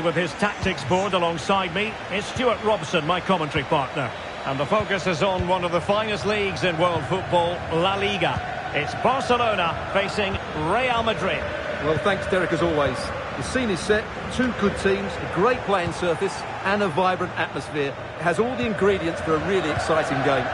With his tactics board alongside me, it's Stuart Robson, my commentary partner. And the focus is on one of the finest leagues in world football, La Liga. It's Barcelona facing Real Madrid. Well, thanks, Derek, as always. The scene is set, two good teams, a great playing surface and a vibrant atmosphere. It has all the ingredients for a really exciting game.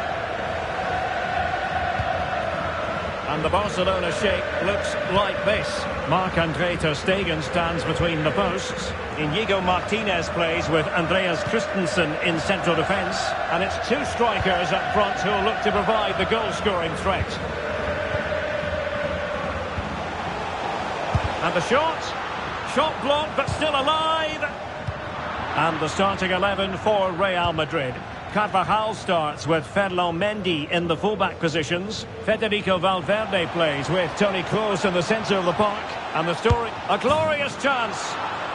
And the Barcelona shape looks like this. Marc-Andre ter Stegen stands between the posts. Inigo Martinez plays with Andreas Christensen in central defence. And it's two strikers up front who will look to provide the goal-scoring threat. And the shot. Shot blocked, but still alive. And the starting 11 for Real Madrid. Carvajal starts with Ferland Mendy in the fullback positions. Federico Valverde plays with Toni Kroos in the centre of the park. And the story, a glorious chance.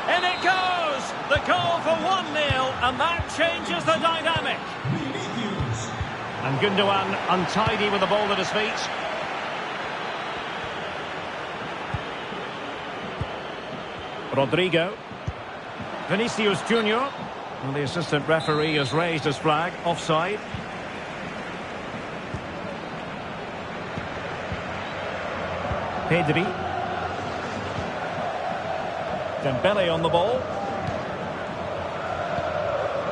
In it goes! The goal for 1-0, and that changes the dynamic. And Gundogan untidy with the ball at his feet. Rodrigo. Vinicius Junior. And the assistant referee has raised his flag. Offside. Pedri. Dembele on the ball.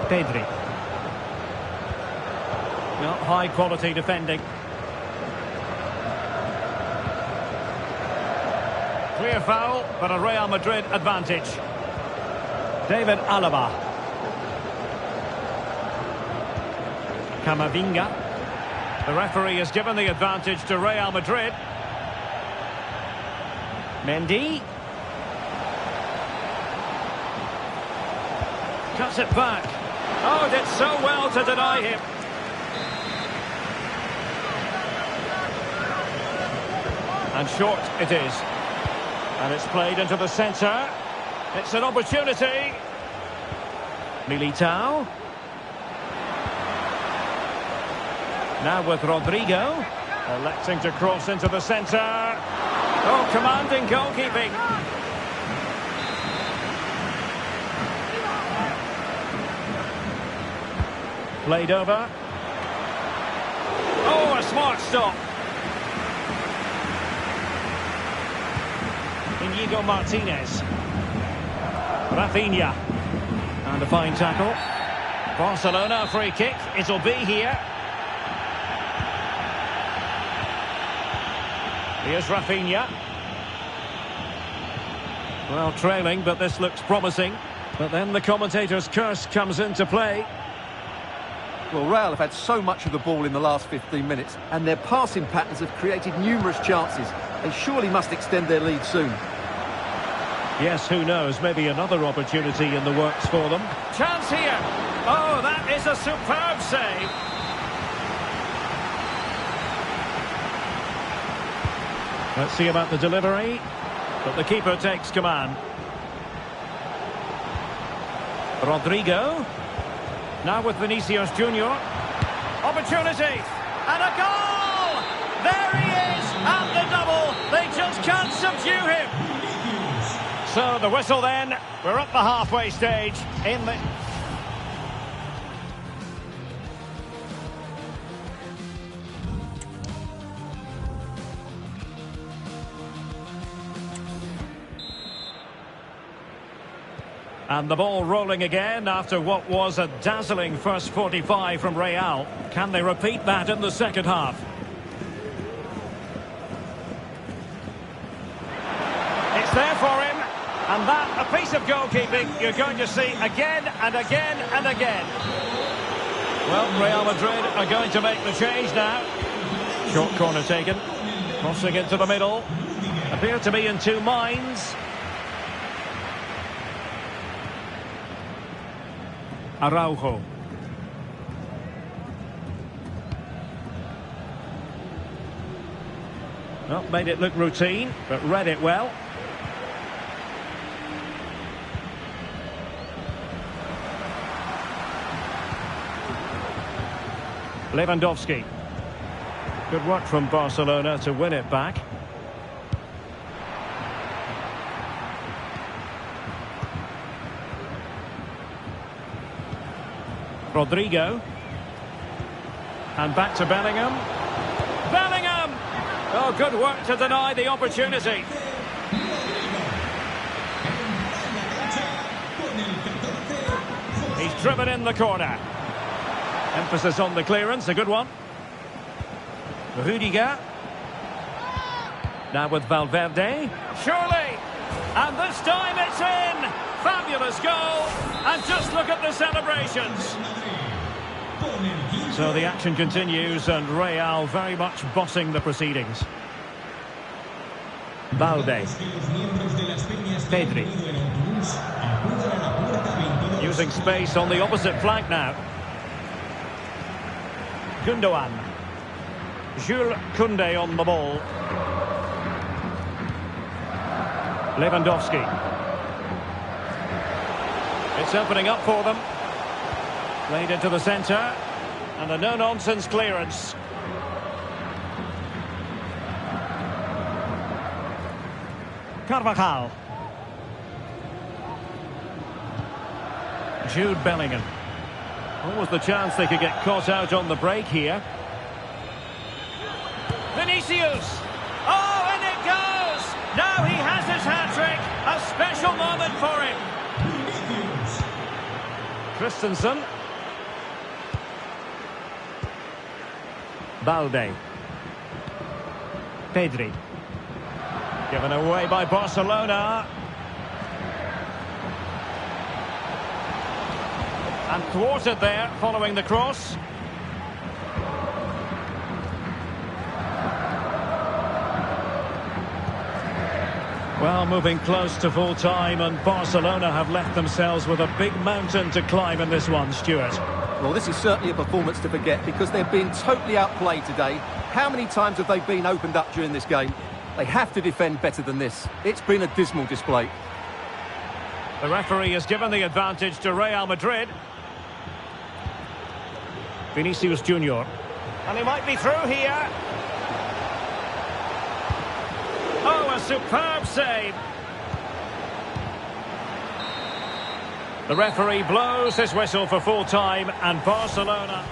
Pedri. Well, high quality defending. Clear foul, but a Real Madrid advantage. David Alaba. Camavinga. The referee has given the advantage to Real Madrid. Mendy. Cuts it back. Oh, did so well to deny him. And short it is. And it's played into the centre. It's an opportunity. Militao. Now with Rodrigo. Electing to cross into the centre. Oh, commanding goalkeeping. Played over. Oh, a smart stop. Inigo Martinez. Rafinha. And a fine tackle. Barcelona, a free kick. It'll be here. Here's Rafinha. Well, trailing, but this looks promising. But then the commentator's curse comes into play. Well, Real have had so much of the ball in the last 15 minutes, and their passing patterns have created numerous chances. They surely must extend their lead soon. Yes, who knows? Maybe another opportunity in the works for them. Chance here. Oh, that is a superb save. Let's see about the delivery. But the keeper takes command. Rodrigo. Now with Vinicius Junior. Opportunity. And a goal! There he is! And the double. They just can't subdue him. So the whistle then. We're at the halfway stage in the... And the ball rolling again after what was a dazzling first 45 from Real. Can they repeat that in the second half? It's there for him. And that, a piece of goalkeeping you're going to see again and again and again. Well, Real Madrid are going to make the change now. Short corner taken. Crossing into the middle. Appear to be in two minds. Araujo. Well, made it look routine, but read it well. Lewandowski. Good work from Barcelona to win it back. Rodrigo. And back to Bellingham. Bellingham! Oh, good work to deny the opportunity. He's driven in the corner. Emphasis on the clearance, a good one. Rudiger. Now with Valverde. Surely! And this time it's in! Fabulous goal! And just look at the celebrations. So the action continues and Real very much bossing the proceedings. Balde. Pedri. Using space on the opposite flank now. Gundogan. Jules Koundé on the ball. Lewandowski. It's opening up for them. Played into the centre. And a no-nonsense clearance. Carvajal. Jude Bellingham. What was the chance they could get caught out on the break here? Vinicius! Oh, and it goes! Now he has his hat-trick! A special moment for him! Christensen. Balde. Pedri. Given away by Barcelona. And thwarted there following the cross. Well, moving close to full time, and Barcelona have left themselves with a big mountain to climb in this one, Stuart. Well, this is certainly a performance to forget because they've been totally outplayed today. How many times have they been opened up during this game? They have to defend better than this. It's been a dismal display. The referee has given the advantage to Real Madrid. Vinicius Junior. And he might be through here. Oh, a superb save. The referee blows his whistle for full time, and Barcelona...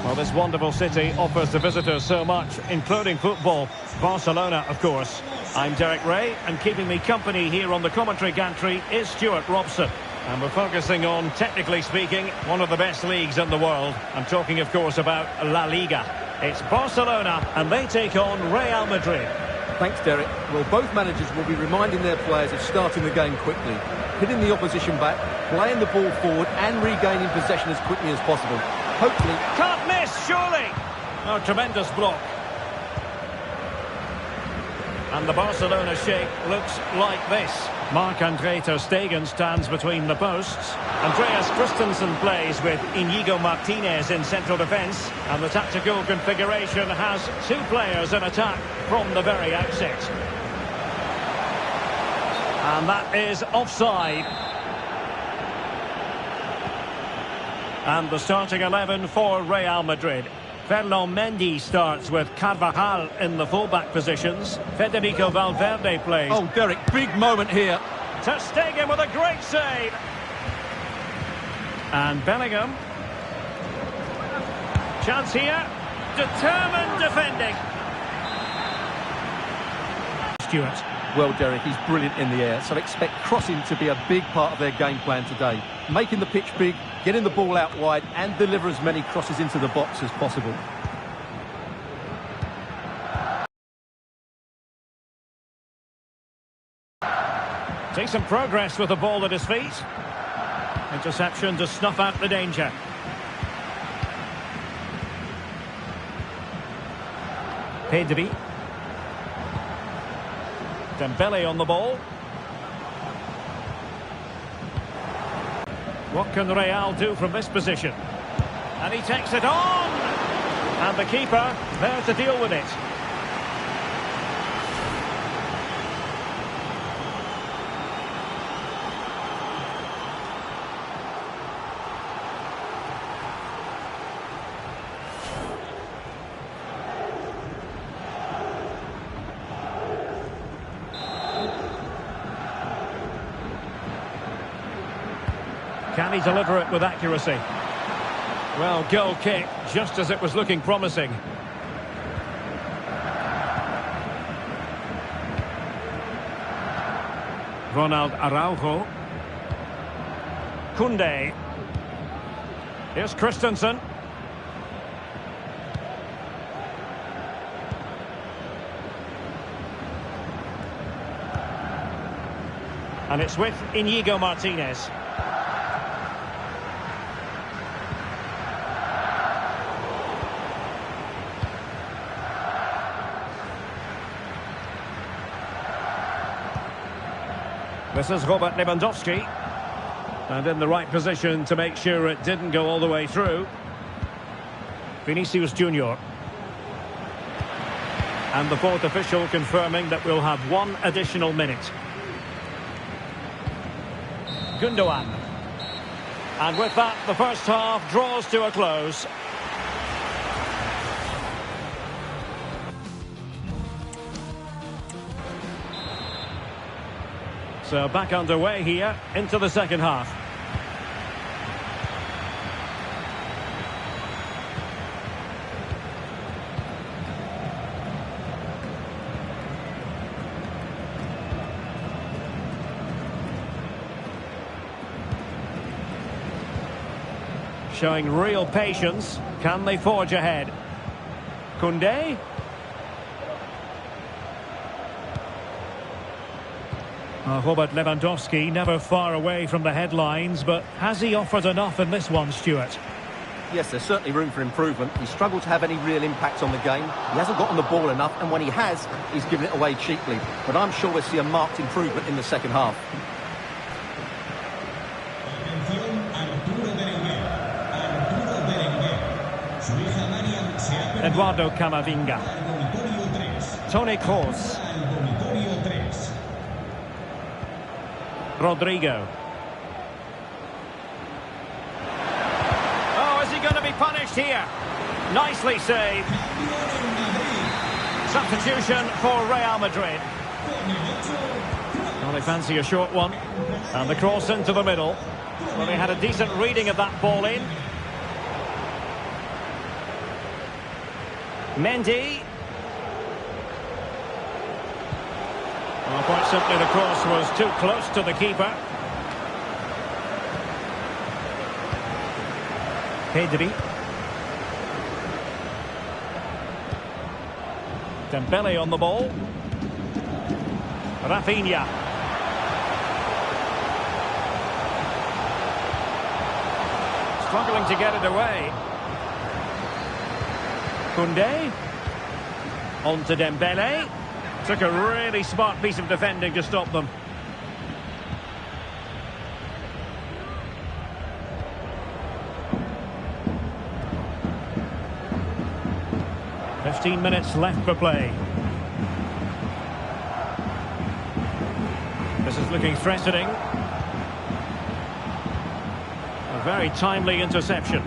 Well, this wonderful city offers the visitors so much, including football. Barcelona, of course. I'm Derek Ray, and keeping me company here on the commentary gantry is Stuart Robson. And we're focusing on, technically speaking, one of the best leagues in the world. I'm talking, of course, about La Liga. It's Barcelona, and they take on Real Madrid. Thanks, Derek. Well, both managers will be reminding their players of starting the game quickly, hitting the opposition back, playing the ball forward, and regaining possession as quickly as possible. Hopefully... Can't miss, surely! Oh, tremendous block. And the Barcelona shape looks like this. Marc-Andre ter Stegen stands between the posts. Andreas Christensen plays with Inigo Martinez in central defence. And the tactical configuration has two players in attack from the very outset. And that is offside. And the starting 11 for Real Madrid. Ferland Mendy starts with Carvajal in the fullback positions. Federico Valverde plays. Oh, Derek, big moment here. Ter Stegen with a great save. And Bellingham. Chance here. Determined defending. Stuart. Well, Derek, he's brilliant in the air, so expect crossing to be a big part of their game plan today. Making the pitch big, getting the ball out wide, and deliver as many crosses into the box as possible. Decent progress with the ball at his feet. Interception to snuff out the danger. Pedri. Dembele on the ball. What can Real do from this position? And he takes it on! And the keeper there to deal with it. Can he deliver it with accuracy? Well, goal kick, just as it was looking promising. Ronald Araujo. Koundé. Here's Christensen. And it's with Inigo Martinez. This is Robert Lewandowski. And in the right position to make sure it didn't go all the way through. Vinicius Junior. And the fourth official confirming that we'll have one additional minute. Gundogan. And with that, the first half draws to a close. So back underway here into the second half. Showing real patience. Can they forge ahead? Koundé. Robert Lewandowski never far away from the headlines, but has he offered enough in this one, Stuart? Yes, there's certainly room for improvement. He's struggled to have any real impact on the game. He hasn't got on the ball enough, and when he has, he's given it away cheaply. But I'm sure we'll see a marked improvement in the second half. Eduardo Camavinga. Toni Kroos. Rodrigo. Oh, is he going to be punished here? Nicely saved. Substitution for Real Madrid. Well, they fancy a short one. And the cross into the middle. Well, they had a decent reading of that ball in. Mendy. Well, quite simply, the cross was too close to the keeper. Pedri. Dembele on the ball. Rafinha. Struggling to get it away. Koundé. On to Dembele. Took a really smart piece of defending to stop them. "15 minutes left for play. This is looking threatening. A very timely interception.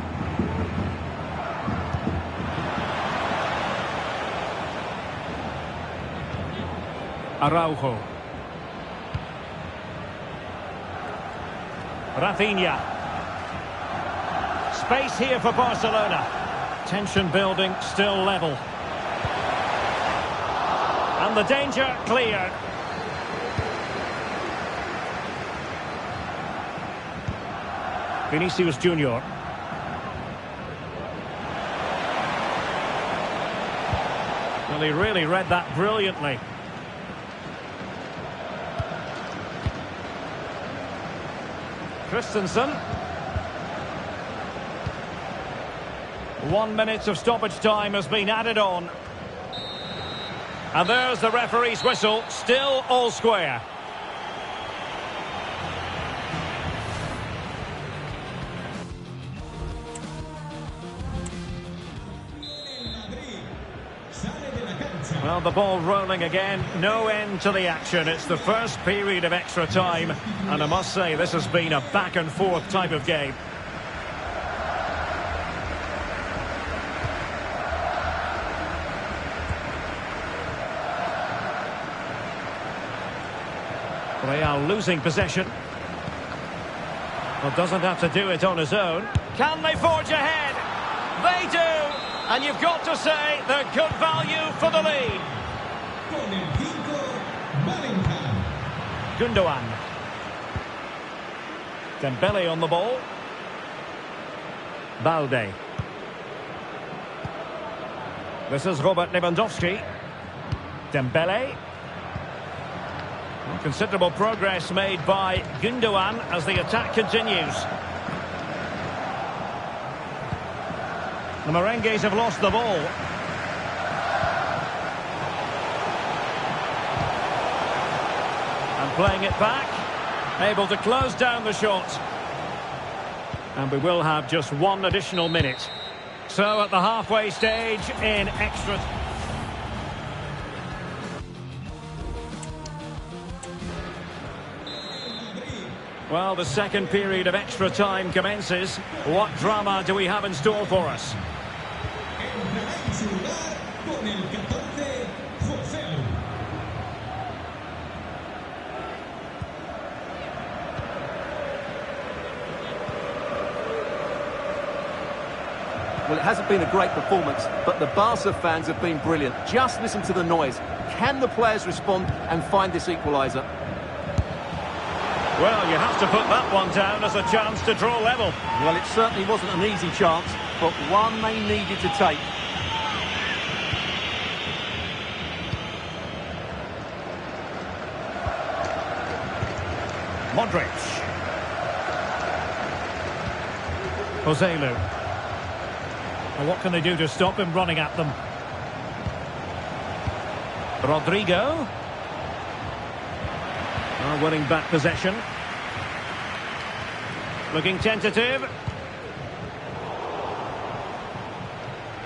Araujo. Rafinha. Space here for Barcelona. Tension building, still level. And the danger cleared. Vinicius Junior. Well, he really read that brilliantly. Christensen. 1 minute of stoppage time has been added on. And there's the referee's whistle, still all square. Well, the ball rolling again, no end to the action. It's the first period of extra time, and I must say this has been a back and forth type of game. They are losing possession. Well, doesn't have to do it on his own. Can they forge ahead? They do! And you've got to say they're good value for the lead. Gundogan. Dembele on the ball. Balde. This is Robert Lewandowski. Dembele. Considerable progress made by Gundogan as the attack continues. The Merengues have lost the ball. And playing it back, able to close down the shot. And we will have just one additional minute. So at the halfway stage in extra... Well, the second period of extra time commences. What drama do we have in store for us? Well, it hasn't been a great performance, but the Barca fans have been brilliant. Just listen to the noise. Can the players respond and find this equaliser? Well, you have to put that one down as a chance to draw level. Well, it certainly wasn't an easy chance, but one they needed to take. Modric. Joselu. Well, what can they do to stop him running at them? Rodrigo. Winning back possession. Looking tentative.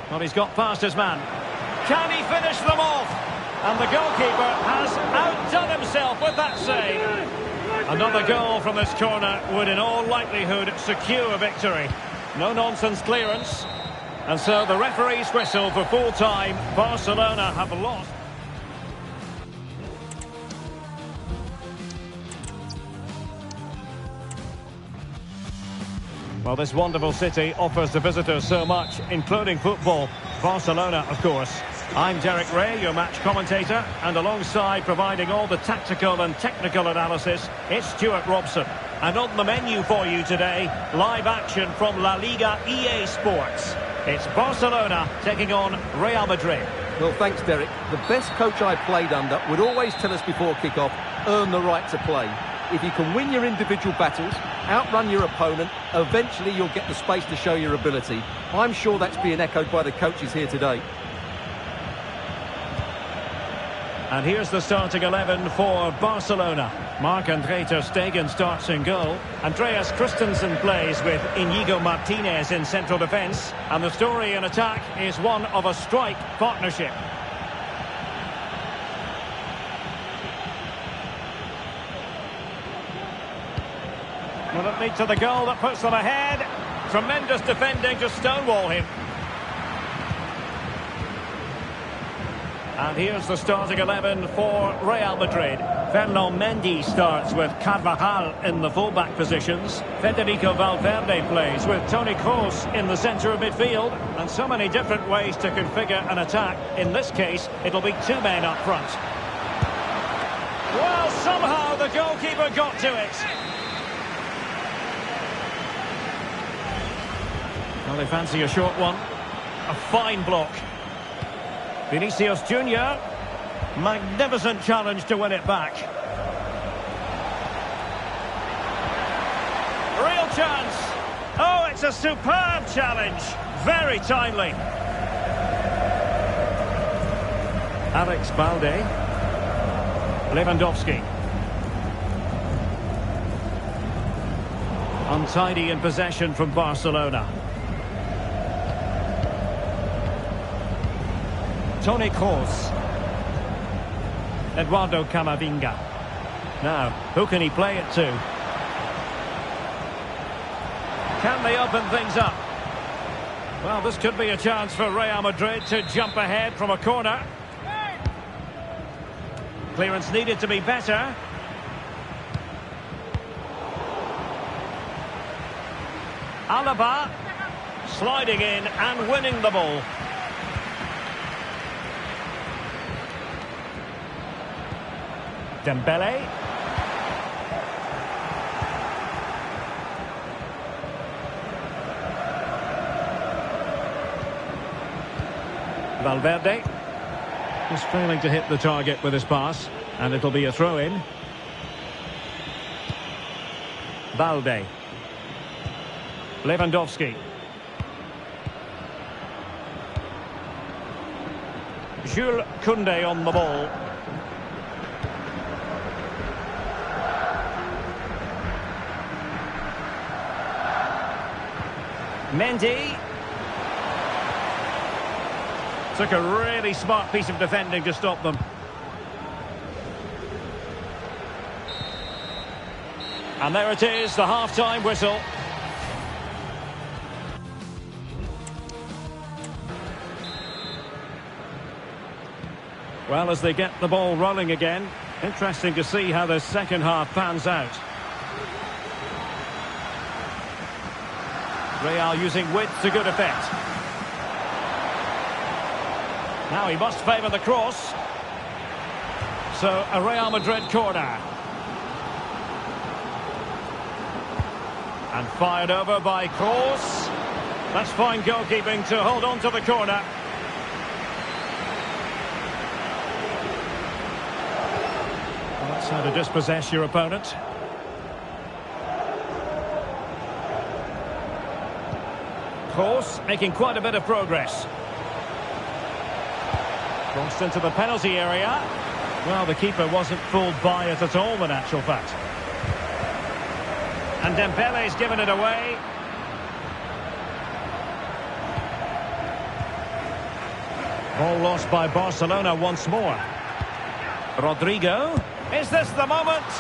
Well, he's got past his man. Can he finish them off? And the goalkeeper has outdone himself with that save. Another goal from this corner would in all likelihood secure victory. No-nonsense clearance. And so the referee's whistle for full time. Barcelona have lost. Well, this wonderful city offers the visitors so much, including football. Barcelona, of course. I'm Derek Ray, your match commentator, and alongside providing all the tactical and technical analysis, it's Stuart Robson. And on the menu for you today, live action from La Liga EA Sports. It's Barcelona taking on Real Madrid. Well, thanks, Derek. The best coach I played under would always tell us before kick-off, earn the right to play. If you can win your individual battles, outrun your opponent, eventually you'll get the space to show your ability. I'm sure that's being echoed by the coaches here today. And here's the starting 11 for Barcelona. Marc-Andre ter Stegen starts in goal. Andreas Christensen plays with Inigo Martinez in central defence. And the story in attack is one of a strike partnership. Will it lead to the goal that puts them ahead? Tremendous defending to stonewall him. And here's the starting 11 for Real Madrid. Ferland Mendy starts with Carvajal in the fullback positions. Federico Valverde plays with Toni Kroos in the centre of midfield. And so many different ways to configure an attack. In this case, it'll be two men up front. Well, somehow the goalkeeper got to it. Well, they fancy a short one. A fine block. Vinicius Junior. Magnificent challenge to win it back. Real chance. Oh, it's a superb challenge. Very timely. Alex Balde. Lewandowski. Untidy in possession from Barcelona. Toni Kroos. Eduardo Camavinga. Now, who can he play it to? Can they open things up? Well, this could be a chance for Real Madrid to jump ahead from a corner. Clearance needed to be better. Alaba sliding in and winning the ball. Dembele. Valverde. He's failing to hit the target with his pass, and it'll be a throw-in. Balde. Lewandowski. Jules Koundé on the ball. Mendy. Took a really smart piece of defending to stop them. And there it is, the half-time whistle. Well, as they get the ball rolling again, interesting to see how the second half pans out. Real using width to good effect. Now he must favour the cross. So a Real Madrid corner. And fired over by Kroos. That's fine goalkeeping to hold on to the corner. Well, that's how to dispossess your opponent. Kroos making quite a bit of progress. Crossed into the penalty area. Well, the keeper wasn't fooled by it at all, in actual fact. And Dembele's given it away. Ball lost by Barcelona once more. Rodrigo. Is this the moment?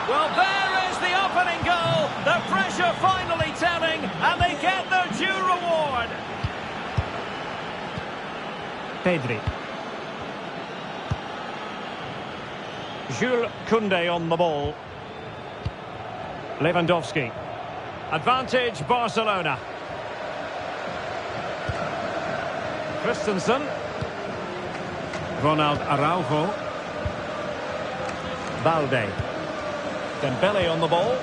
Well, there is the opening goal. The pressure finally telling, and they get their due reward. Pedri. Jules Koundé on the ball. Lewandowski. Advantage Barcelona. Christensen. Ronald Araujo. Balde. Dembele on the ball.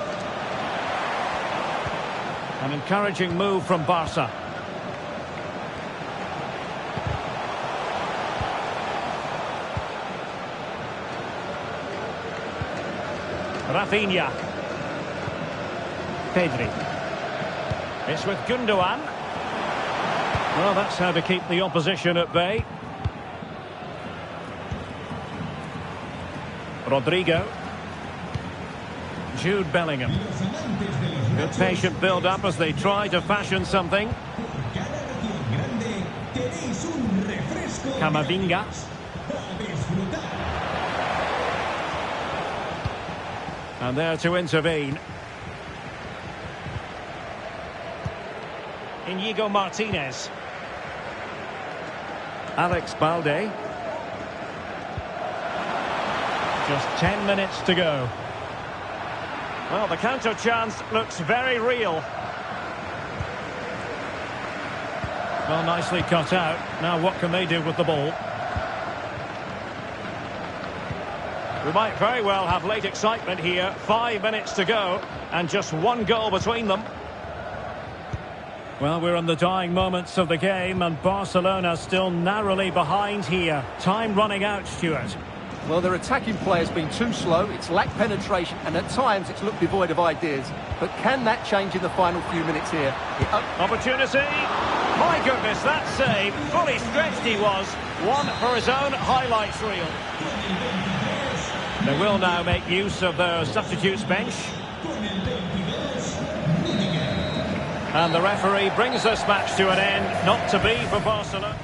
An encouraging move from Barca. Rafinha. Pedri. It's with Gundogan. Well, that's how to keep the opposition at bay. Rodrigo. Jude Bellingham. Good patient build-up as they try to fashion something. Camavinga. And there to intervene. Inigo Martinez. Alex Balde. Just 10 minutes to go. Well, the counter chance looks very real. Well, nicely cut out. Now what can they do with the ball? We might very well have late excitement here. 5 minutes to go and just one goal between them. Well, we're in the dying moments of the game and Barcelona still narrowly behind here. Time running out, Stuart. Well, their attacking play has been too slow, it's lacked penetration, and at times it's looked devoid of ideas. But can that change in the final few minutes here? Opportunity! My goodness, that save! Fully stretched he was. one for his own highlights reel. They will now make use of their substitutes bench. And the referee brings this match to an end, not to be for Barcelona.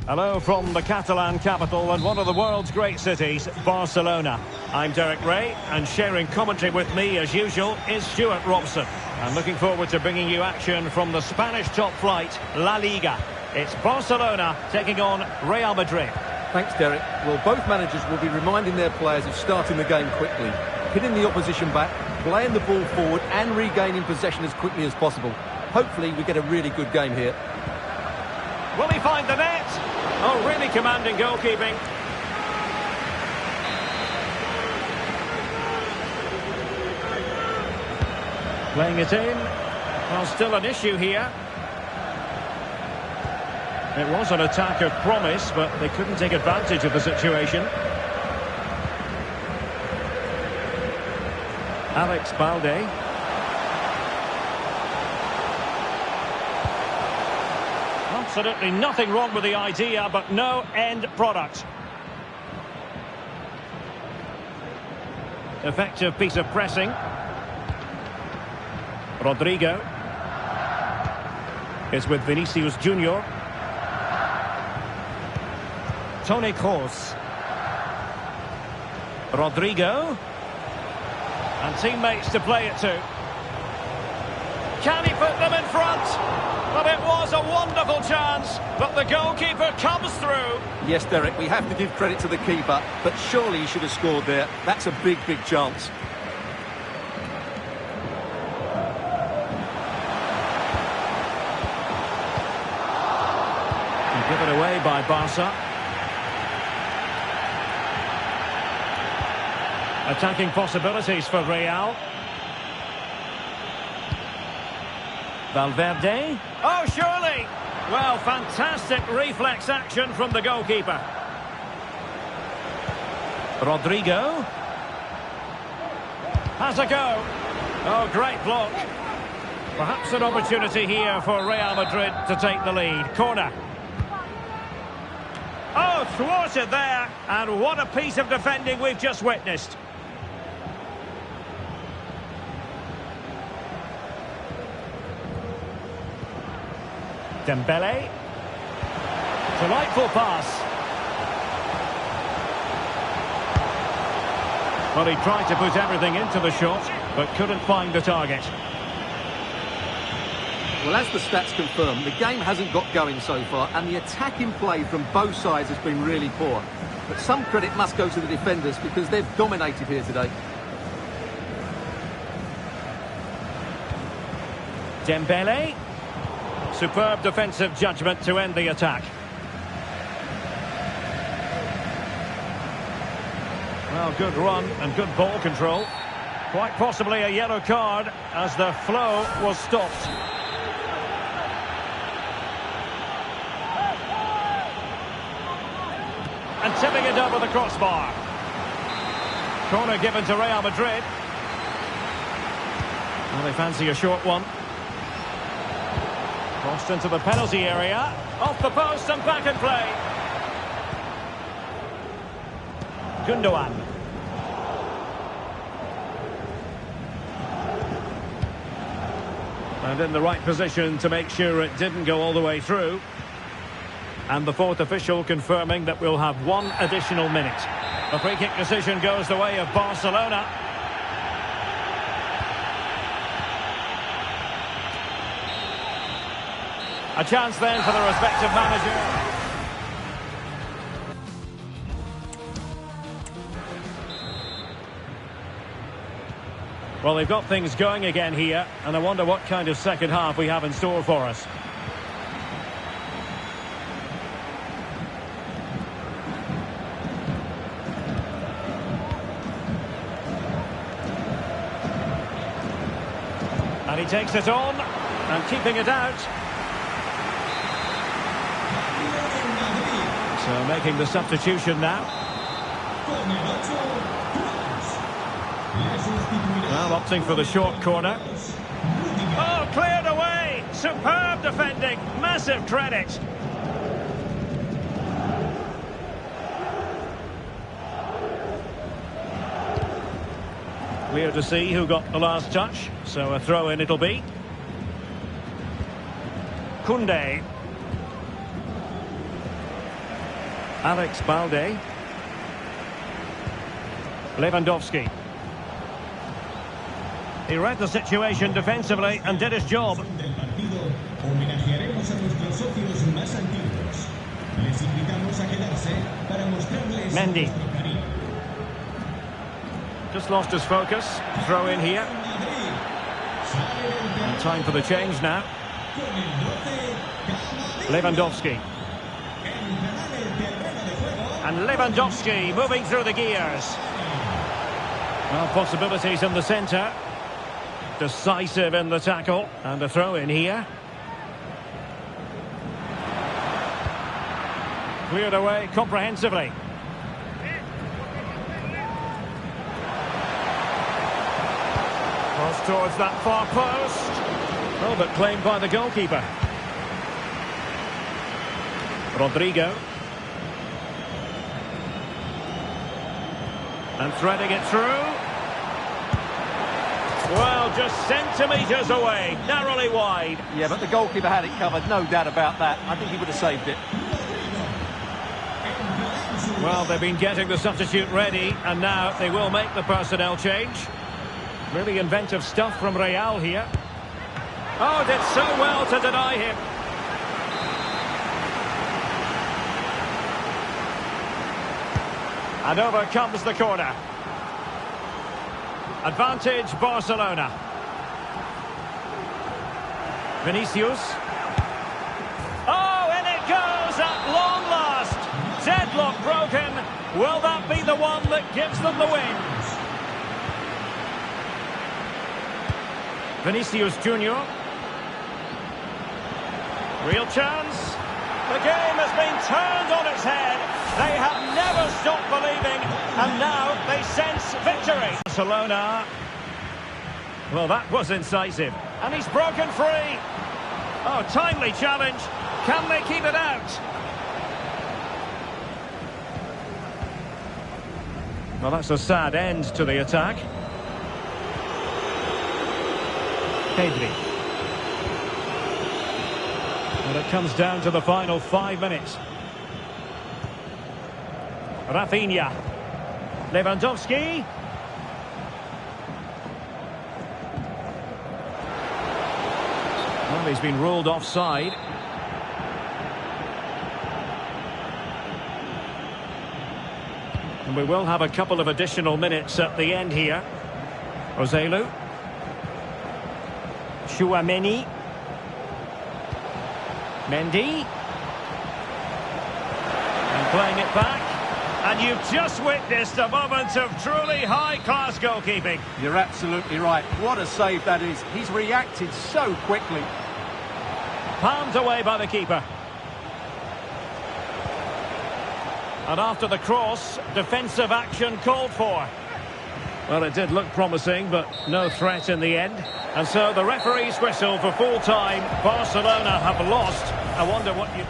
Hello from the Catalan capital and one of the world's great cities, Barcelona. I'm Derek Ray, and sharing commentary with me, as usual, is Stuart Robson. I'm looking forward to bringing you action from the Spanish top flight, La Liga. It's Barcelona taking on Real Madrid. Thanks, Derek. Well, both managers will be reminding their players of starting the game quickly, hitting the opposition back, playing the ball forward and regaining possession as quickly as possible. Hopefully we get a really good game here. Will he find the net? Oh, really commanding goalkeeping. Playing it in. Well, still an issue here. It was an attack of promise, but they couldn't take advantage of the situation. Alex Balde. Absolutely nothing wrong with the idea, but no end product. Effective piece of pressing. Rodrigo is with Vinicius Junior. Toni Kroos. Rodrigo. And teammates to play it to. Can he put them in front? But it was a wonderful chance, but the goalkeeper comes through. Yes, Derek, we have to give credit to the keeper, but surely he should have scored there. That's a big, big chance. Given away by Barca. Attacking possibilities for Real. Valverde. Oh, surely! Well, fantastic reflex action from the goalkeeper. Rodrigo. Has a go. Oh, great block. Perhaps an opportunity here for Real Madrid to take the lead. Corner. Oh, thwarted there. And what a piece of defending we've just witnessed. Dembele. Delightful pass. Well, he tried to put everything into the shot, but couldn't find the target. Well, as the stats confirm, the game hasn't got going so far, and the attacking play from both sides has been really poor. But some credit must go to the defenders because they've dominated here today. Dembele. Superb defensive judgment to end the attack. Well, good run and good ball control. Quite possibly a yellow card as the flow was stopped. And tipping it over the crossbar. Corner given to Real Madrid. Well, they fancy a short one. Crossed into the penalty area. Off the post and back in play. Gundogan. And in the right position to make sure it didn't go all the way through. And the fourth official confirming that we'll have one additional minute. The free kick decision goes the way of Barcelona. A chance then for the respective manager. Well, they've got things going again here, and I wonder what kind of second half we have in store for us. And he takes it on, and keeping it out. So making the substitution now. Well, opting for the short corner. cleared away. Superb defending. Massive credit. Clear to see who got the last touch. So a throw-in it'll be. Koundé. Alex Balde. Lewandowski. He read the situation defensively and did his job. Mendy. Just lost his focus. Throw in here. And time for the change now. Lewandowski. And Lewandowski moving through the gears. Well, possibilities in the centre. Decisive in the tackle. And a throw in here. Cleared away comprehensively. Cross towards that far post. Oh, but claimed by the goalkeeper. Rodrigo. And threading it through. Well, just centimetres away, narrowly wide. Yeah, but the goalkeeper had it covered, no doubt about that. I think he would have saved it. Well, they've been getting the substitute ready, and now they will make the personnel change. Really inventive stuff from Real here. Oh, did so well to deny him. And over comes the corner. Advantage Barcelona. Vinicius. Oh, and it goes at long last. Deadlock broken. Will that be the one that gives them the win? Vinicius Junior. Real chance. The game has been turned on its head. They have never stopped believing, and now they sense victory. Barcelona. Well, that was incisive. And he's broken free. Oh, timely challenge. Can they keep it out? Well, that's a sad end to the attack. Pedri. And it comes down to the final 5 minutes. Rafinha. Lewandowski. Well, he's been ruled offside. And we will have a couple of additional minutes at the end here. Ozelu. Chouameni. Mendy. And playing it back. And you've just witnessed a moment of truly high-class goalkeeping. You're absolutely right. What a save that is. He's reacted so quickly. Palmed away by the keeper. And after the cross, defensive action called for. Well, it did look promising, but no threat in the end. And so the referee's whistle for full time. Barcelona have lost. I wonder what you...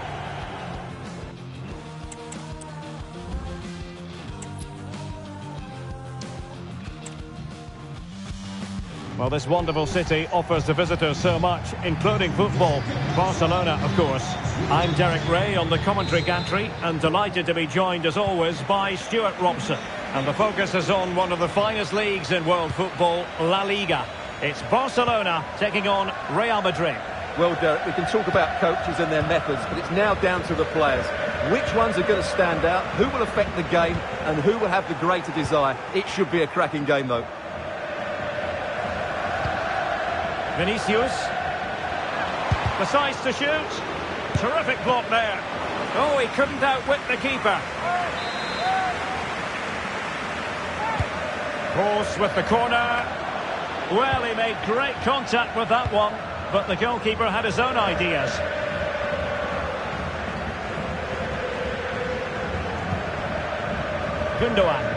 Well, this wonderful city offers the visitors so much, including football. Barcelona, of course. I'm Derek Ray on the commentary gantry, and delighted to be joined, as always, by Stuart Robson. And the focus is on one of the finest leagues in world football, La Liga. It's Barcelona taking on Real Madrid. Well, Derek, we can talk about coaches and their methods, but it's now down to the players. Which ones are going to stand out, who will affect the game, and who will have the greater desire? It should be a cracking game, though. Vinicius decides to shoot. Terrific block there. Oh, he couldn't outwit the keeper. Cross with the corner. Well, he made great contact with that one, but the goalkeeper had his own ideas. Gundogan.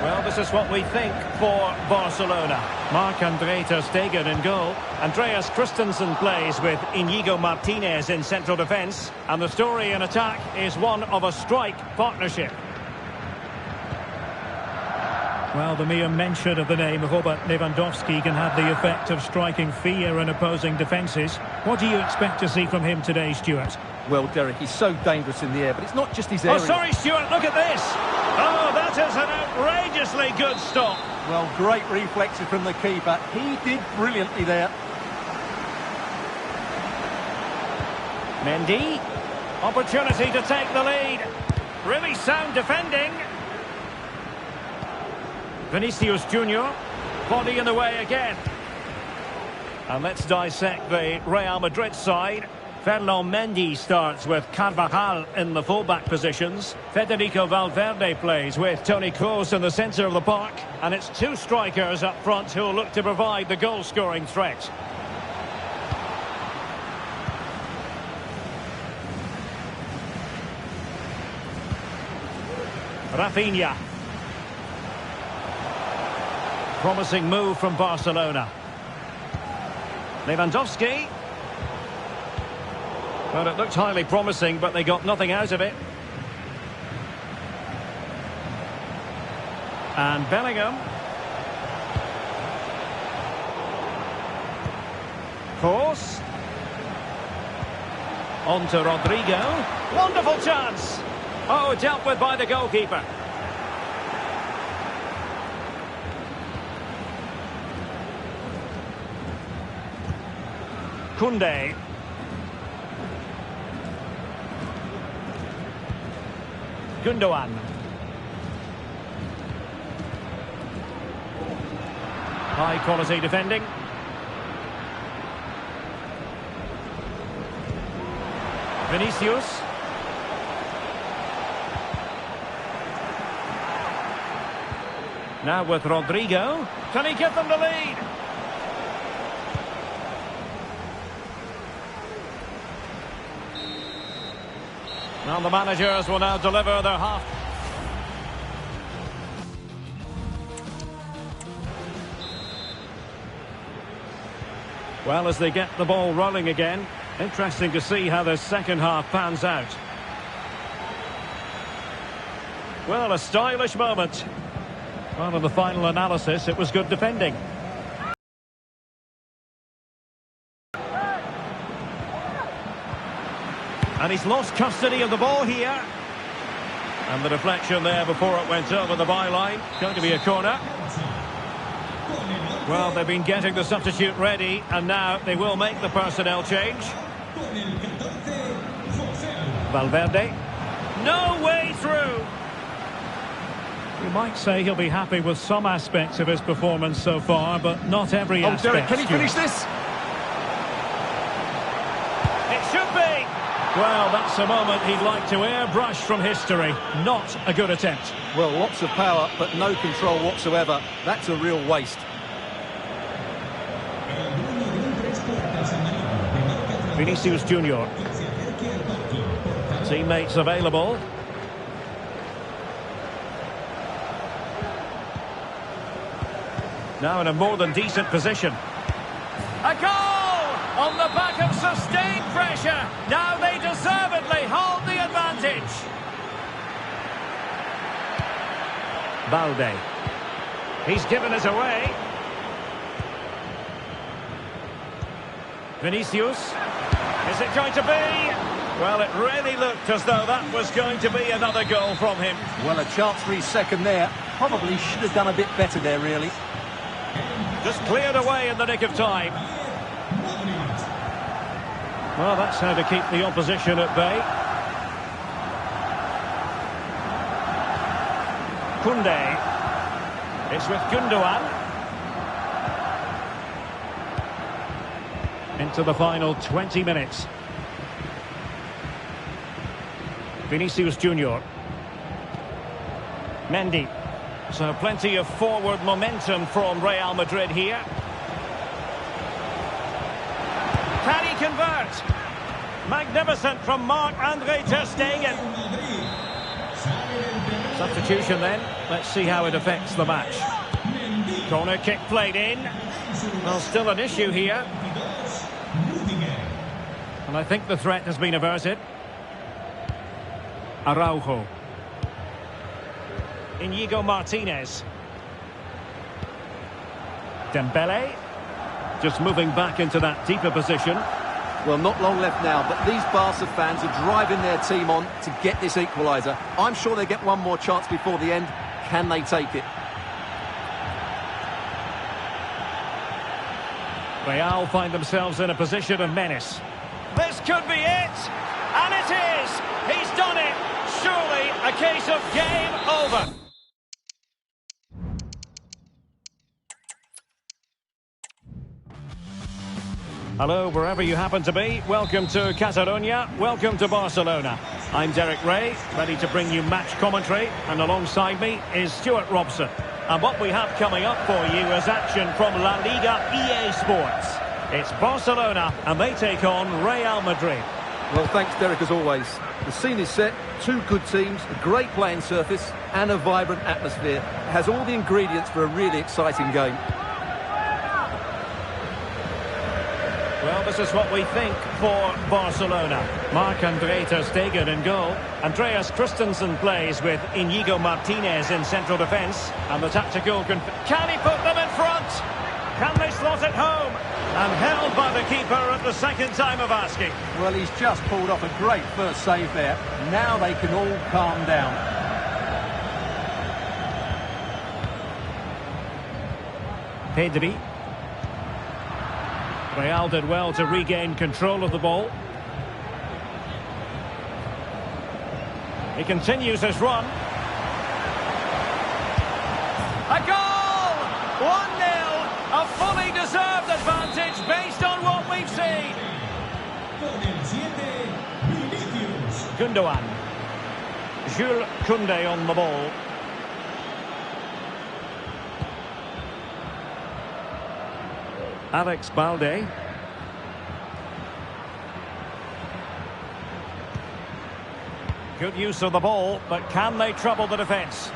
Well, this is what we think for Barcelona. Marc-Andre ter Stegen in goal. Andreas Christensen plays with Inigo Martinez in central defence. And the story in attack is one of a strike partnership. Well, the mere mention of the name Robert Lewandowski can have the effect of striking fear in opposing defences. What do you expect to see from him today, Stuart? Well, Derek, he's so dangerous in the air, but it's not just his area. Oh, sorry, Stuart, look at this. Oh, that is an outrageously good stop. Well, great reflexes from the keeper. He did brilliantly there. Mendy. Opportunity to take the lead. Really sound defending. Vinicius Junior, body in the way again. And let's dissect the Real Madrid side. Ferland Mendy starts with Carvajal in the fullback positions. Federico Valverde plays with Toni Kroos in the centre of the park. And it's two strikers up front who will look to provide the goal-scoring threat. Rafinha. Promising move from Barcelona. Lewandowski. Well, it looked highly promising, but they got nothing out of it. And Bellingham. Kroos. On to Rodrigo. Wonderful chance. Oh, dealt with by the goalkeeper. Koundé. Gundogan. High quality defending. Vinicius. Now with Rodrigo. Can he give them the lead? Well, the managers will now deliver their half. Well, as they get the ball rolling again, interesting to see how the second half pans out. Well, a stylish moment. Well, in the final analysis, it was good defending. And he's lost custody of the ball here. And the deflection there before it went over the byline. Going to be a corner. Well, they've been getting the substitute ready, and now they will make the personnel change. Valverde. No way through. You might say he'll be happy with some aspects of his performance so far, but not every aspect. Derek, can he finish this? It should be. Well, that's a moment he'd like to airbrush from history. Not a good attempt. Well, lots of power, but no control whatsoever. That's a real waste. Vinicius Junior. Teammates available. Now in a more than decent position. A goal! On the back of sustained pressure. Now they deservedly hold the advantage. Balde. He's given it away. Vinicius. Is it going to be? Well, it really looked as though that was going to be another goal from him. Well, a chance for his second there. Probably should have done a bit better there, really. Just cleared away in the nick of time. Well, that's how to keep the opposition at bay. Koundé. It's with Gundogan. Into the final 20 minutes. Vinicius Junior. Mendy. So plenty of forward momentum from Real Madrid here. Can he convert? Magnificent from Marc-Andre ter Stegen. Substitution then. Let's see how it affects the match. Corner kick played in. Well, still an issue here. And I think the threat has been averted. Araujo. Inigo Martinez. Dembele. Just moving back into that deeper position. Well, not long left now, but these Barca fans are driving their team on to get this equaliser. I'm sure they get one more chance before the end. Can they take it? Real find themselves in a position of menace. This could be it! And it is! He's done it! Surely a case of game over. Hello, wherever you happen to be. Welcome to Catalonia. Welcome to Barcelona. I'm Derek Ray, ready to bring you match commentary. And alongside me is Stuart Robson. And what we have coming up for you is action from La Liga EA Sports. It's Barcelona, and they take on Real Madrid. Well, thanks, Derek, as always. The scene is set, two good teams, a great playing surface, and a vibrant atmosphere. It has all the ingredients for a really exciting game. Well, this is what we think for Barcelona. Marc-Andre ter Stegen in goal. Andreas Christensen plays with Inigo Martinez in central defence. And the tactical... Can he put them in front? Can they slot it home? And held by the keeper at the second time of asking. Well, he's just pulled off a great first save there. Now they can all calm down. Pedri. Real did well to regain control of the ball. He continues his run. A goal! 1-0! A fully deserved advantage based on what we've seen. Gundogan. Jules Koundé on the ball. Alex Balde. Good use of the ball, but can they trouble the defence?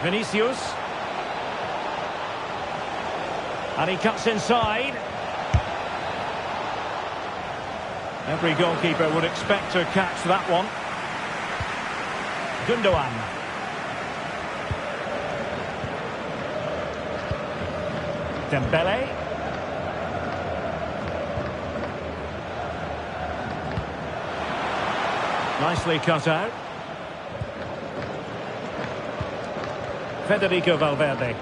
Vinicius. And he cuts inside. Every goalkeeper would expect to catch that one. Gundogan. Dembele. Nicely cut out. Federico Valverde.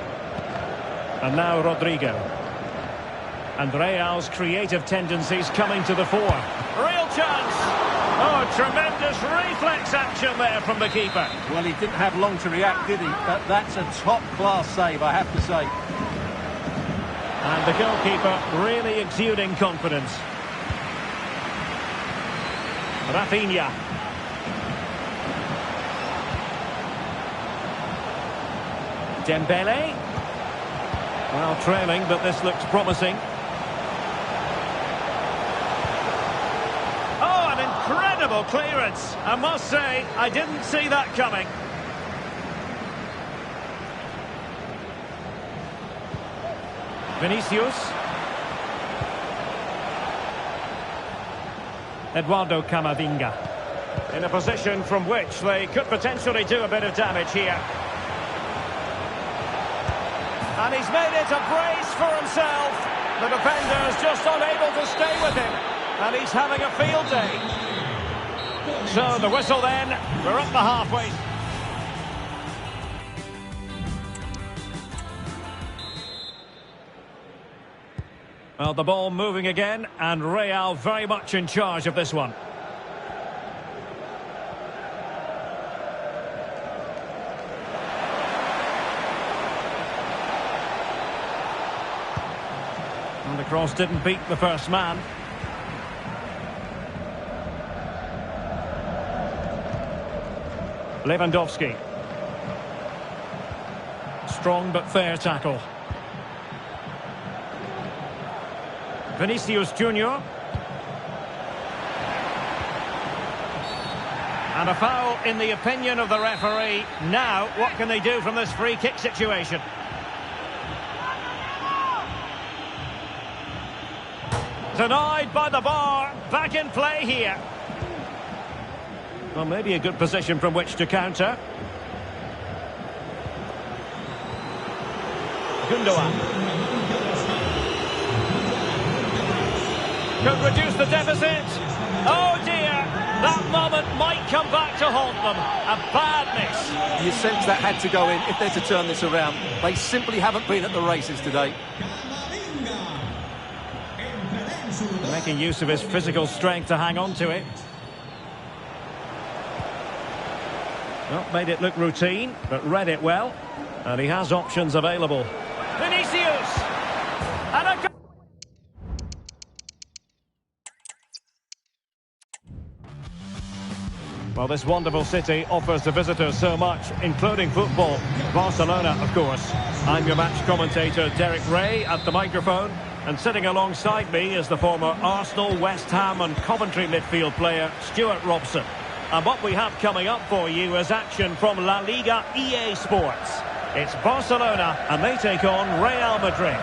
And now Rodrigo. And Real's creative tendencies coming to the fore. Real chance! Oh, tremendous reflex action there from the keeper. Well, he didn't have long to react, did he? But that's a top-class save, I have to say. And the goalkeeper really exuding confidence. Rafinha. Dembele. Well, trailing, but this looks promising. Oh, an incredible clearance. I must say, I didn't see that coming. Vinicius. Eduardo Camavinga. In a position from which they could potentially do a bit of damage here. And he's made it a brace for himself. The defender's just unable to stay with him. And he's having a field day. So the whistle then. We're up the halfway. Well, the ball moving again, and Real very much in charge of this one. And the cross didn't beat the first man. Lewandowski. Strong but fair tackle. Vinicius Junior. And a foul in the opinion of the referee. Now, what can they do from this free kick situation? Denied by the bar. Back in play here. Well, maybe a good position from which to counter. Gundogan. Could reduce the deficit. Oh dear, that moment might come back to haunt them. A bad miss. You sense that had to go in if they're to turn this around. They simply haven't been at the races today. Making use of his physical strength to hang on to it. Well, made it look routine, but read it well. And he has options available. Vinicius! And a goal! Well, this wonderful city offers the visitors so much, including football. Barcelona, of course. I'm your match commentator, Derek Ray, at the microphone. And sitting alongside me is the former Arsenal, West Ham and Coventry midfield player, Stuart Robson. And what we have coming up for you is action from La Liga EA Sports. It's Barcelona, and they take on Real Madrid.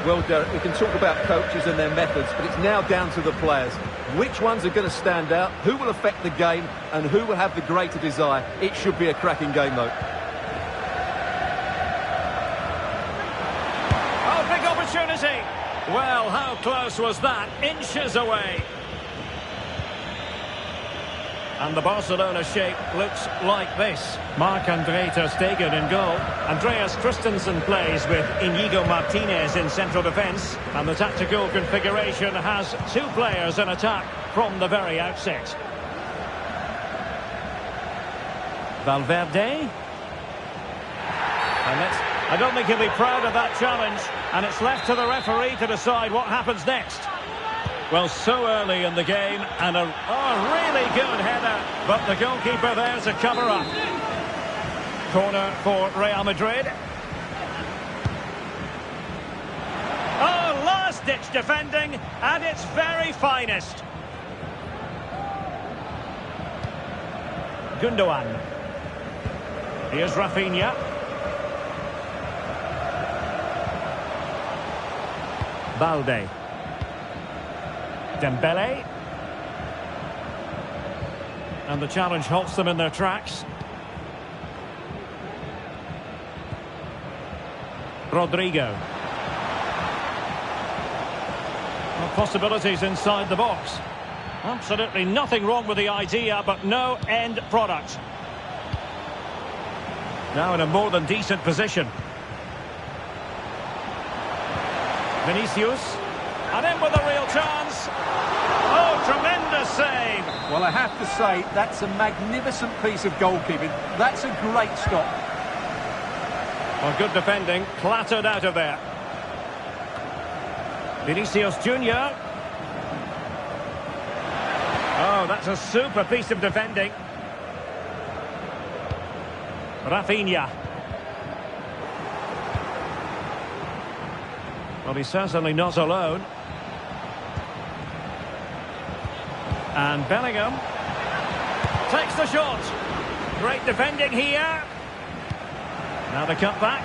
Well, Derek, we can talk about coaches and their methods, but it's now down to the players. Which ones are going to stand out, who will affect the game, and who will have the greater desire? It should be a cracking game, though. Oh, big opportunity! Well, how close was that? Inches away. And the Barcelona shape looks like this. Marc-Andre ter Stegen in goal. Andreas Christensen plays with Inigo Martinez in central defence. And the tactical configuration has two players in attack from the very outset. Valverde. And I don't think he'll be proud of that challenge. And it's left to the referee to decide what happens next. Well, so early in the game, and a really good header, but the goalkeeper there to cover up. Corner for Real Madrid. Oh, last-ditch defending at its very finest. Gundogan. Here's Rafinha. Balde. Dembele. And the challenge halts them in their tracks. Rodrigo. Well, possibilities inside the box. Absolutely nothing wrong with the idea, but no end product. Now in a more than decent position. Vinicius. And in with a real chance. Oh, tremendous save. Well, I have to say, that's a magnificent piece of goalkeeping. That's a great stop. Well, good defending, clattered out of there. Vinicius Junior. Oh, that's a super piece of defending. Rafinha. Well, he's certainly not alone. And Bellingham takes the shot. Great defending here. Now the cutback.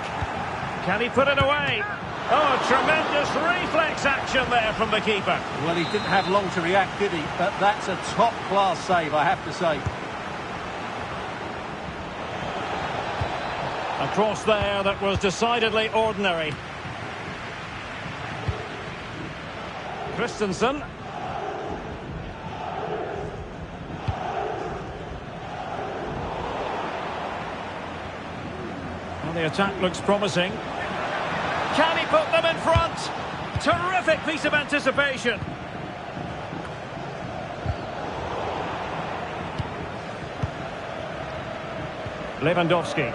Can he put it away? Oh, tremendous reflex action there from the keeper. Well, he didn't have long to react, did he? But that's a top-class save, I have to say. A cross there that was decidedly ordinary. Christensen. Well, the attack looks promising. Can he put them in front? Terrific piece of anticipation. Lewandowski.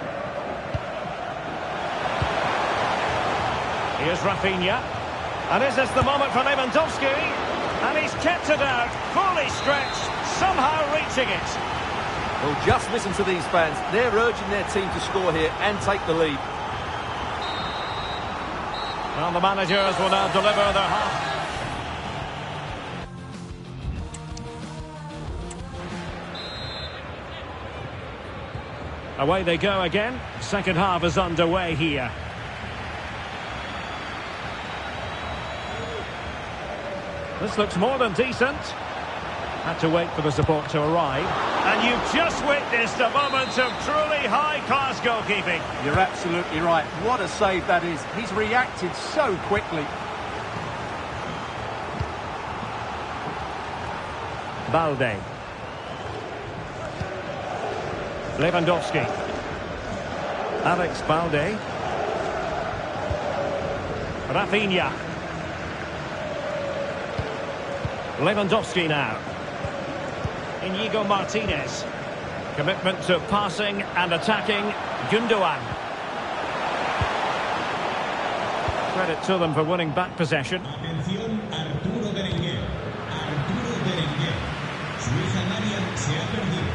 Here's Rafinha. And is this the moment for Lewandowski? And he's kept it out, fully stretched, somehow reaching it. Well, just listen to these fans. They're urging their team to score here and take the lead. Well, the managers will now deliver their half. Away they go again. Second half is underway here. This looks more than decent. Had to wait for the support to arrive. And you've just witnessed a moment of truly high-class goalkeeping. You're absolutely right. What a save that is. He's reacted so quickly. Balde. Lewandowski. Alex Balde. Rafinha. Lewandowski now. Inigo Martinez. Commitment to passing and attacking. Gundogan. Credit to them for winning back possession. Atención, Arturo Berenguer. Arturo Berenguer. Su hija Marian se ha perdido.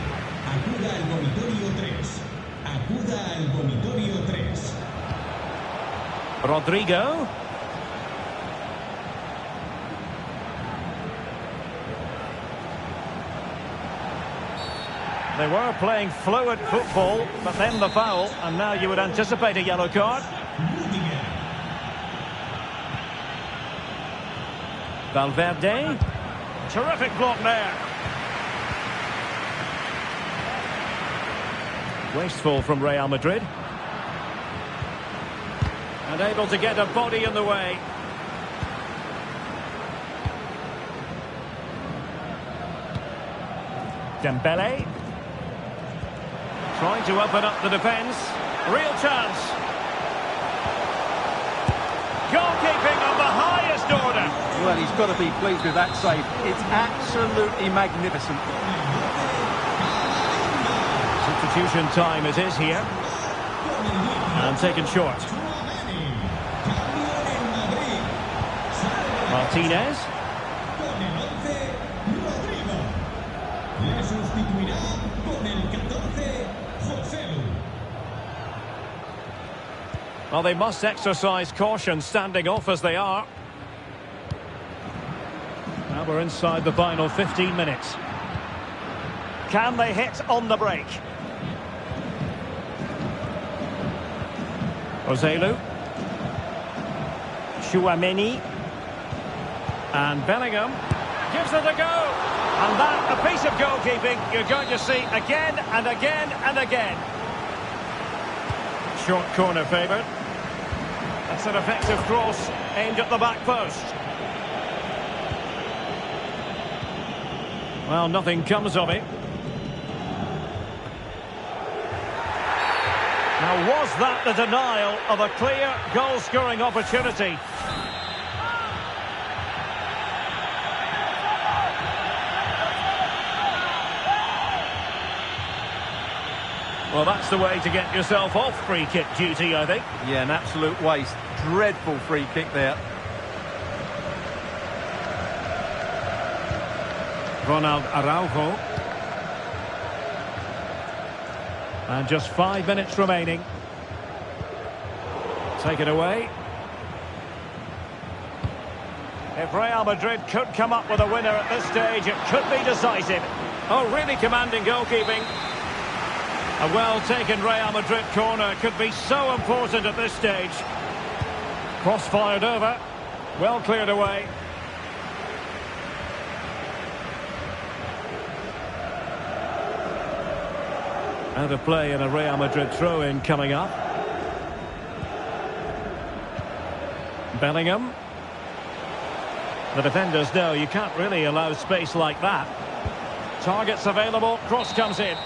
Acuda al vomitorio 3. Acuda al vomitorio 3. Rodrigo. They were playing fluid football, but then the foul, and now you would anticipate a yellow card. Valverde. Terrific block there. Wasteful from Real Madrid. And able to get a body in the way. Dembele. Trying to open up the defence. Real chance. Goalkeeping of the highest order. Well, he's got to be pleased with that save. It's absolutely magnificent. Substitution time it is here. And taken short. Martinez. Well, they must exercise caution standing off as they are. Now we're inside the final 15 minutes. Can they hit on the break? Ozelu. Chouameni. And Bellingham gives it a go. And that, a piece of goalkeeping you're going to see again and again and again. Short corner favoured. That's an effective cross aimed at the back post. Well, nothing comes of it. Now, was that the denial of a clear goal-scoring opportunity? Well, that's the way to get yourself off free kick duty, I think. Yeah, an absolute waste. Dreadful free kick there. Ronald Araujo. And just 5 minutes remaining. Take it away. If Real Madrid could come up with a winner at this stage, it could be decisive. Oh, really commanding goalkeeping. A well-taken Real Madrid corner could be so important at this stage. Cross fired over. Well cleared away. Out of play and a Real Madrid throw-in coming up. Bellingham. The defenders know you can't really allow space like that. Targets available, cross comes in.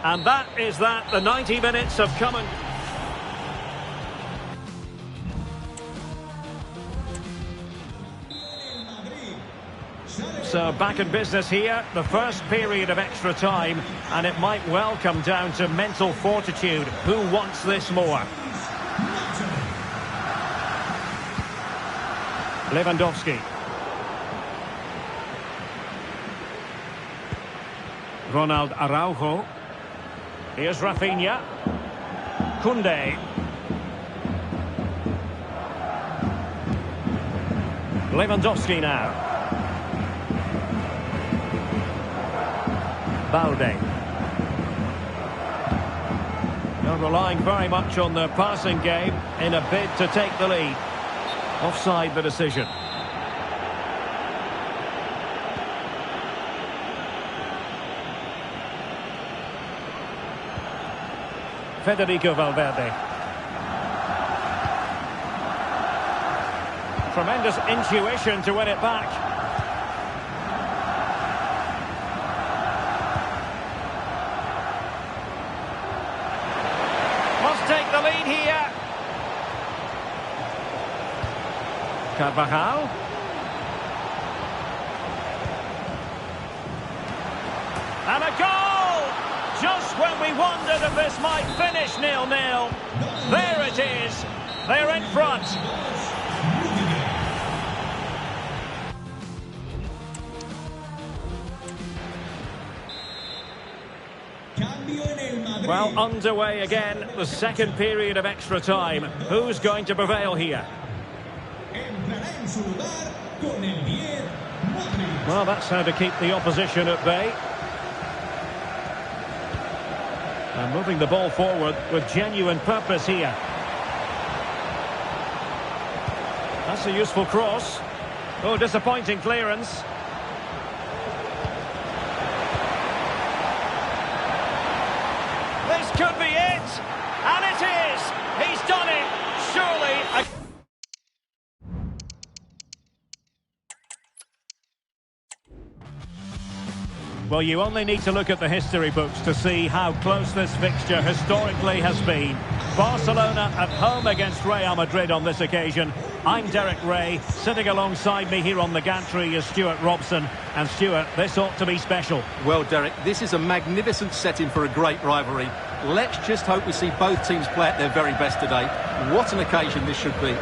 And that is that. The 90 minutes have come and... So back in business here, the first period of extra time, and it might well come down to mental fortitude. Who wants this more? Lewandowski. Ronald Araujo. Here's Rafinha. Koundé. Lewandowski now. Balde. They're relying very much on their passing game in a bid to take the lead. Offside the decision. Federico Valverde. Tremendous intuition to win it back. Must take the lead here. Carvajal. And a goal! Just when we wondered if this might finish 0-0. There it is. They're in front. Well, underway again, the second period of extra time. Who's going to prevail here? Well, that's how to keep the opposition at bay. And moving the ball forward with genuine purpose here. That's a useful cross. Oh, disappointing clearance. This could be it. And it is. He's done it. Surely. Well, you only need to look at the history books to see how close this fixture historically has been. Barcelona at home against Real Madrid on this occasion. I'm Derek Ray. Sitting alongside me here on the gantry is Stuart Robson. And Stuart, this ought to be special. Well, Derek, this is a magnificent setting for a great rivalry. Let's just hope we see both teams play at their very best today. What an occasion this should be.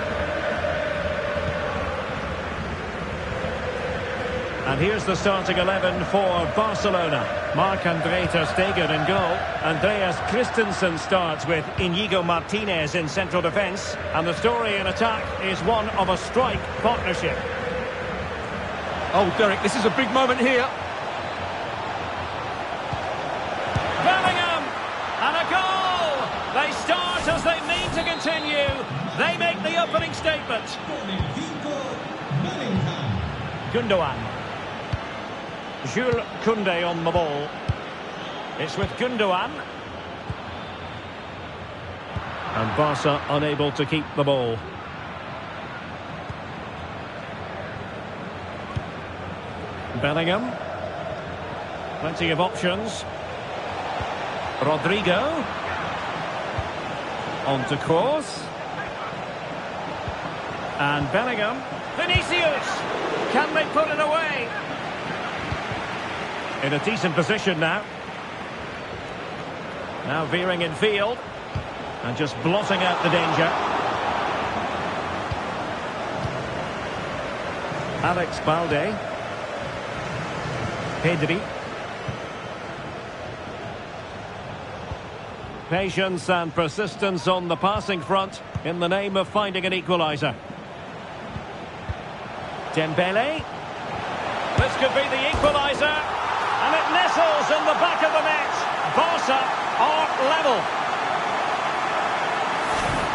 And here's the starting 11 for Barcelona. Marc-André ter Stegen in goal. Andreas Christensen starts with Inigo Martinez in central defence. And the story in attack is one of a strike partnership. Oh, Derek, this is a big moment here. Bellingham! And a goal! They start as they mean to continue. They make the opening statement. Gundogan. Jules Koundé on the ball. It's with Gundogan. And Barca unable to keep the ball. Bellingham. Plenty of options. Rodrigo. On to Kroos. And Bellingham. Vinicius! Can they put it away? In a decent position now. Now veering in field. And just blotting out the danger. Alex Balde. Pedri. Patience and persistence on the passing front in the name of finding an equaliser. Dembele. This could be the equaliser. And it nestles in the back of the net. Barca are level.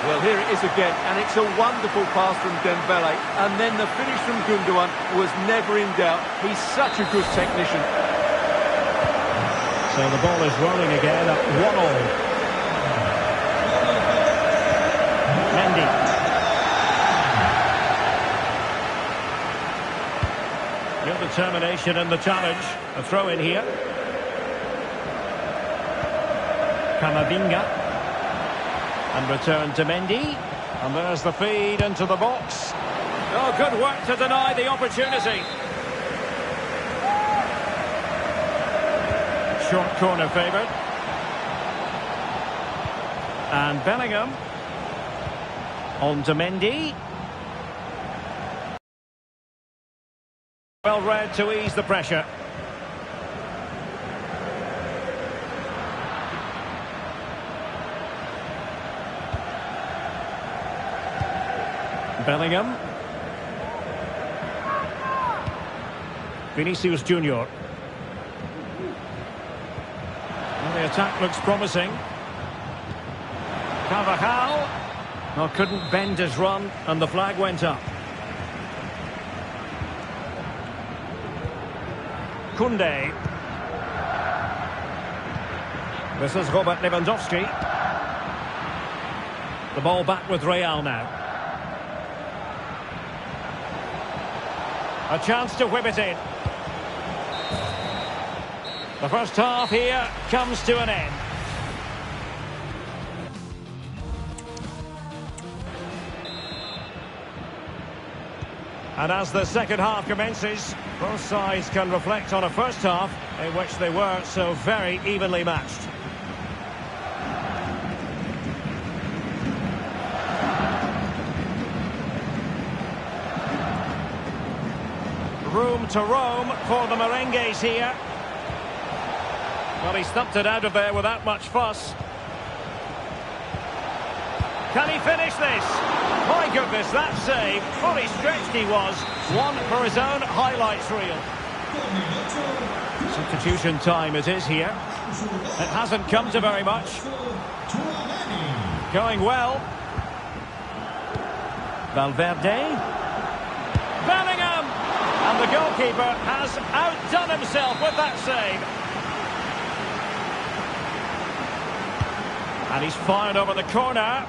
Well, here it is again, and it's a wonderful pass from Dembele. And then the finish from Gundogan was never in doubt. He's such a good technician. So the ball is rolling again at 1-1. Mendy. Real determination in the challenge. A throw in here. Camavinga. And return to Mendy. And there's the feed into the box. Oh, good work to deny the opportunity. Short corner favoured. And Bellingham. On to Mendy. Well read to ease the pressure. Bellingham. Vinicius Junior. Well, the attack looks promising. Carvajal. Well, couldn't bend his run, and the flag went up. Koundé. This is Robert Lewandowski. The ball back with Real now. A chance to whip it in. The first half here comes to an end. And as the second half commences, both sides can reflect on a first half in which they were so very evenly matched. Room to roam for the merengues here. Well, he stumped it out of there without much fuss. Can he finish this? My goodness, that save. Fully stretched he was. One for his own highlights reel. Substitution time it is here. It hasn't come to very much. Going well. Valverde. Bellingham! And the goalkeeper has outdone himself with that save. And he's fired over the corner.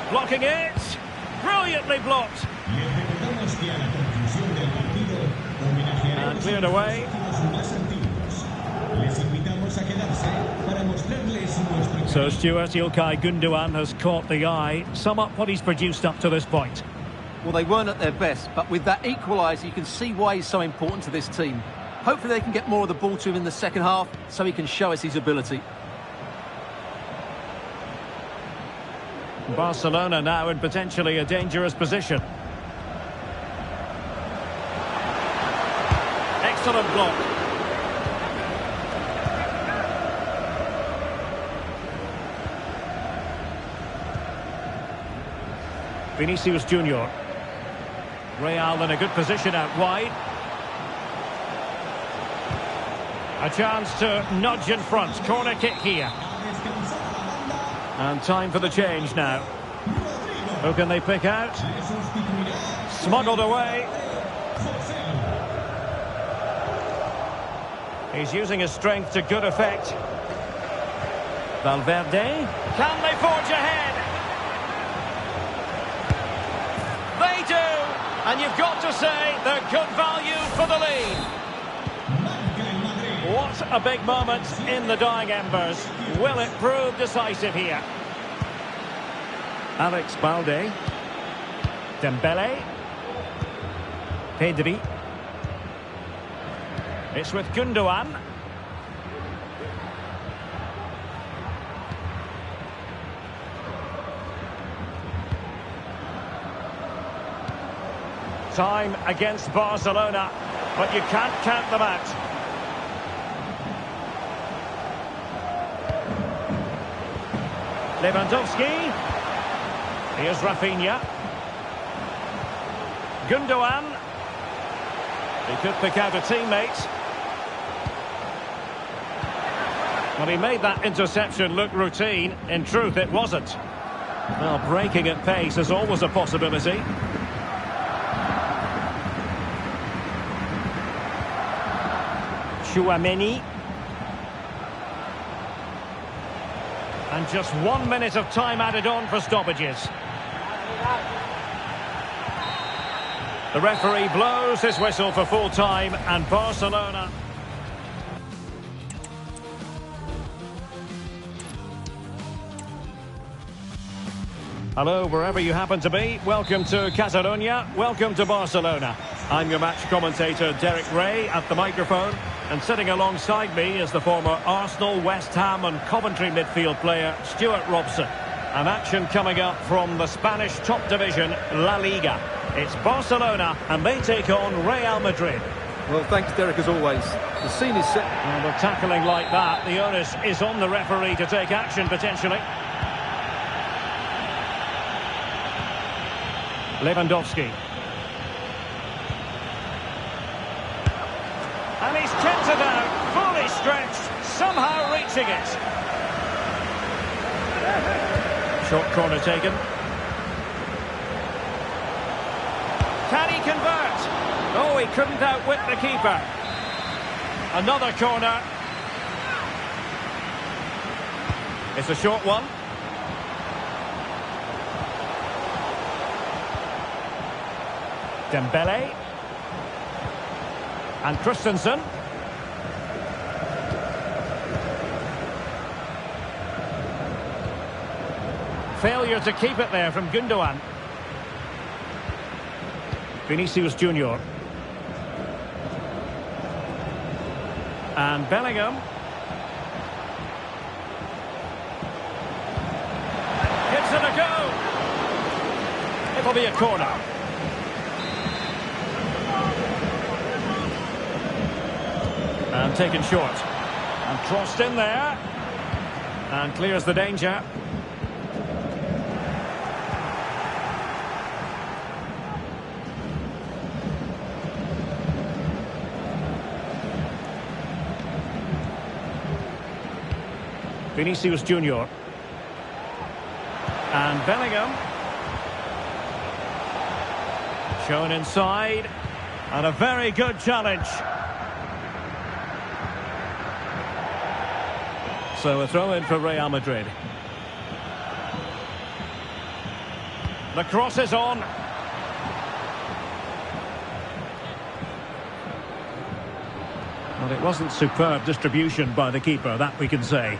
Blocking it. Brilliantly blocked. And cleared away. So Stuart, Ilkay Gundogan has caught the eye. Sum up what he's produced up to this point. Well, they weren't at their best, but with that equaliser, you can see why he's so important to this team. Hopefully they can get more of the ball to him in the second half, so he can show us his ability. Barcelona now in potentially a dangerous position. Excellent block. Vinicius Junior. Real in a good position out wide. A chance to nudge in front. Corner kick here. And time for the change now. Who can they pick out? Smuggled away. He's using his strength to good effect. Valverde. Can they forge ahead? They do! And you've got to say they're good value for the lead. What a big moment in the dying embers. Will it prove decisive here? Alex Balde. Dembele. Pedri. It's with Gundogan. Time against Barcelona, but you can't count them out. Lewandowski. Here's Rafinha. Gundogan. He could pick out a teammate. Well, he made that interception look routine. In truth, it wasn't. Well, breaking at pace is always a possibility. Chouameni. And just 1 minute of time added on for stoppages. The referee blows his whistle for full time, and Barcelona... Hello, wherever you happen to be. Welcome to Catalonia. Welcome to Barcelona. I'm your match commentator, Derek Ray, at the microphone. And sitting alongside me is the former Arsenal, West Ham and Coventry midfield player, Stuart Robson. An action coming up from the Spanish top division, La Liga. It's Barcelona, and they take on Real Madrid. Well, thanks, Derek, as always. The scene is set. And with tackling like that, the onus is on the referee to take action, potentially. Lewandowski. And he's kept it out, fully stretched, somehow reaching it. Short corner taken. Can he convert? Oh, he couldn't outwit the keeper. Another corner. It's a short one. Dembele. And Christensen. Failure to keep it there from Gundogan. Vinicius Junior. And Bellingham. Gives it a go. It'll be a corner. And taken short. And crossed in there. And clears the danger. Vinicius Junior. And Bellingham. Shown inside. And a very good challenge. So a throw in for Real Madrid. The cross is on. Well, it wasn't superb distribution by the keeper, that we can say.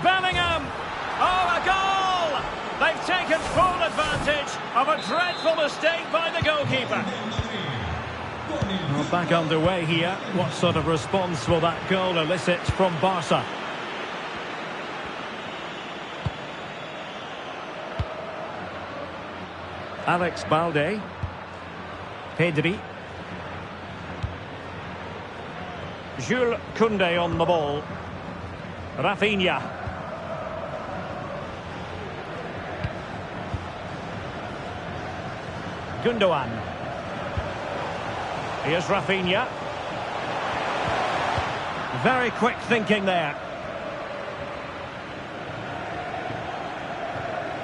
Bellingham! Oh, a goal! They've taken full advantage of a dreadful mistake by the goalkeeper. Well, back underway here. What sort of response will that goal elicit from Barca? Alex Balde. Pedri. Jules Koundé on the ball. Rafinha. Gundogan. Here's Rafinha. Very quick thinking there.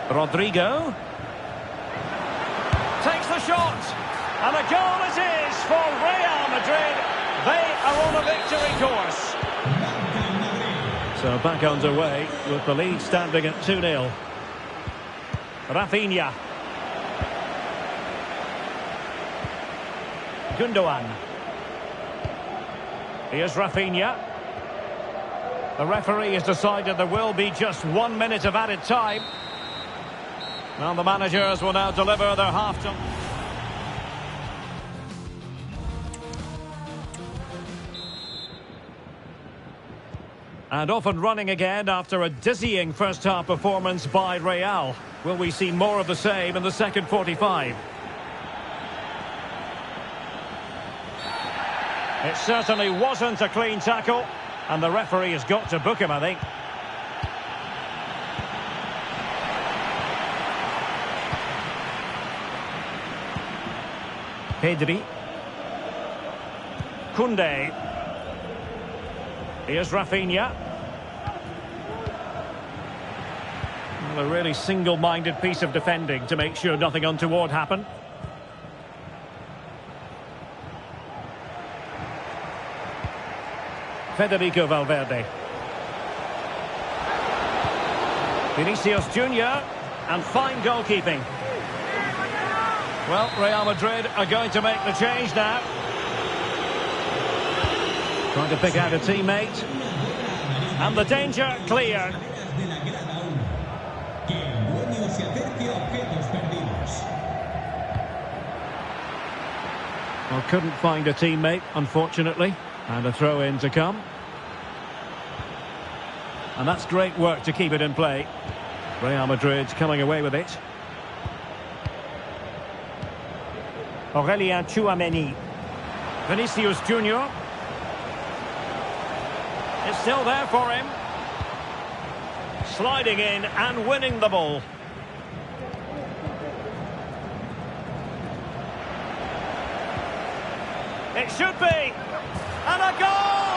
Rodrigo. Takes the shot. And a goal it is for Real Madrid. They are on a victory course. So back underway with the lead standing at 2-0. Rafinha. Gundogan. Here's Rafinha. The referee has decided there will be just 1 minute of added time. Well, the managers will now deliver their half-time. And off and running again after a dizzying first-half performance by Real. Will we see more of the same in the second 45? It certainly wasn't a clean tackle, and the referee has got to book him, I think. Pedri. Koundé. Here's Rafinha. Well, a really single-minded piece of defending to make sure nothing untoward happened. Federico Valverde. Vinicius Junior. And fine goalkeeping. Well, Real Madrid are going to make the change now. Trying to pick out a teammate. And the danger cleared. Well, couldn't find a teammate, unfortunately. And a throw-in to come. And that's great work to keep it in play. Real Madrid coming away with it. Aurelien Tchouameni. Vinicius Junior. It's still there for him. Sliding in and winning the ball. It should be. And a goal!